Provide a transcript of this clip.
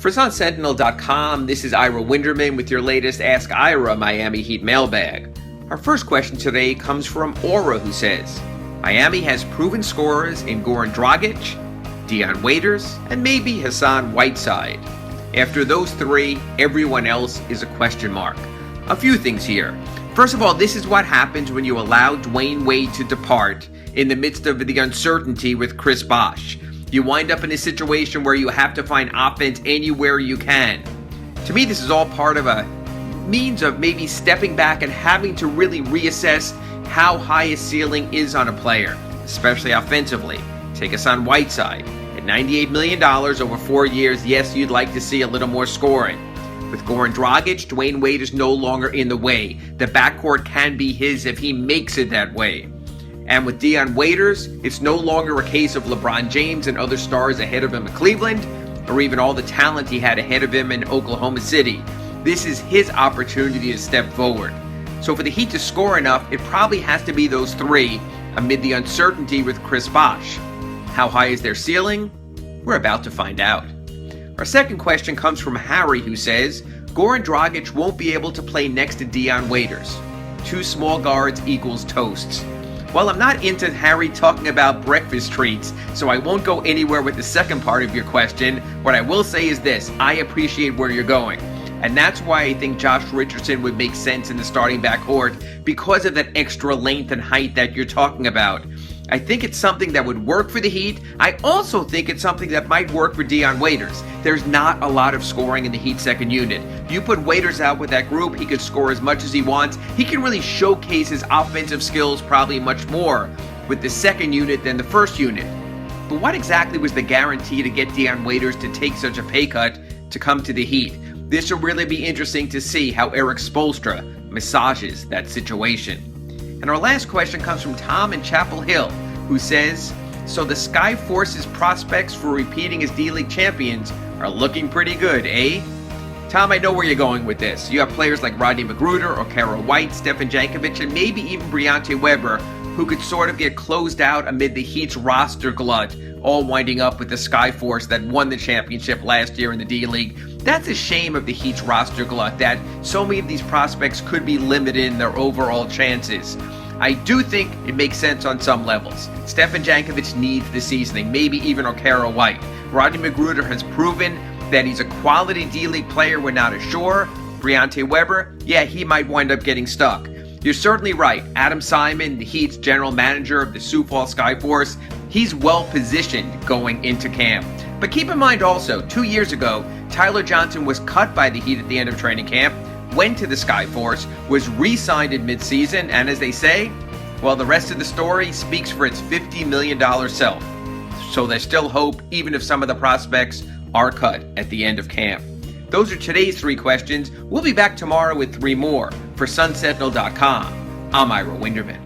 For SunSentinel.com, this is Ira Winderman with your latest Ask Ira Miami Heat mailbag. Our first question today comes from Aura, who says, Miami has proven scorers in Goran Dragic, Dion Waiters, and maybe Hassan Whiteside. After those three, everyone else is a question mark. A few things here. First of all, this is what happens when you allow Dwayne Wade to depart in the midst of the uncertainty with Chris Bosh. You wind up in a situation where you have to find offense anywhere you can. To me, this is all part of a means of maybe stepping back and having to really reassess how high a ceiling is on a player, especially offensively. Take Hassan Whiteside. At $98 million over 4 years, yes, you'd like to see a little more scoring. With Goran Dragic, Dwayne Wade is no longer in the way. The backcourt can be his if he makes it that way. And with Dion Waiters, it's no longer a case of LeBron James and other stars ahead of him in Cleveland, or even all the talent he had ahead of him in Oklahoma City. This is his opportunity to step forward. So for the Heat to score enough, it probably has to be those three amid the uncertainty with Chris Bosh. How high is their ceiling? We're about to find out. Our second question comes from Harry, who says, Goran Dragic won't be able to play next to Dion Waiters. 2 small guards equals toasts. Well, I'm not into Harry talking about breakfast treats, so I won't go anywhere with the second part of your question. What I will say is this, I appreciate where you're going. And that's why I think Josh Richardson would make sense in the starting backcourt, because of that extra length and height that you're talking about. I think it's something that would work for the Heat. I also think it's something that might work for Dion Waiters. There's not a lot of scoring in the Heat second unit. You put Waiters out with that group, he could score as much as he wants. He can really showcase his offensive skills probably much more with the second unit than the first unit. But what exactly was the guarantee to get Dion Waiters to take such a pay cut to come to the Heat? This will really be interesting to see how Eric Spoelstra massages that situation. And our last question comes from Tom in Chapel Hill, who says, so the Sky Force's prospects for repeating as D-League champions are looking pretty good, eh? Tom, I know where you're going with this. You have players like Rodney Magruder, Okara White, Stefan Jankovic, and maybe even Briante Weber, who could sort of get closed out amid the Heat's roster glut, all winding up with the Sky Force that won the championship last year in the D-League. That's a shame of the Heat's roster glut, that so many of these prospects could be limited in their overall chances. I do think it makes sense on some levels. Stefan Jankovic needs the seasoning, maybe even Okara White. Rodney Magruder has proven that he's a quality D-League player, we're not as sure. Briante Weber, yeah, he might wind up getting stuck. You're certainly right. Adam Simon, the Heat's general manager of the Sioux Falls Skyforce, he's well positioned going into camp. But keep in mind also, 2 years ago, Tyler Johnson was cut by the Heat at the end of training camp, went to the Skyforce, was re-signed in midseason, and as they say, well, the rest of the story speaks for its $50 million self. So there's still hope, even if some of the prospects are cut at the end of camp. Those are today's 3 questions. We'll be back tomorrow with 3 more. For SunSentinel.com, I'm Ira Winderman.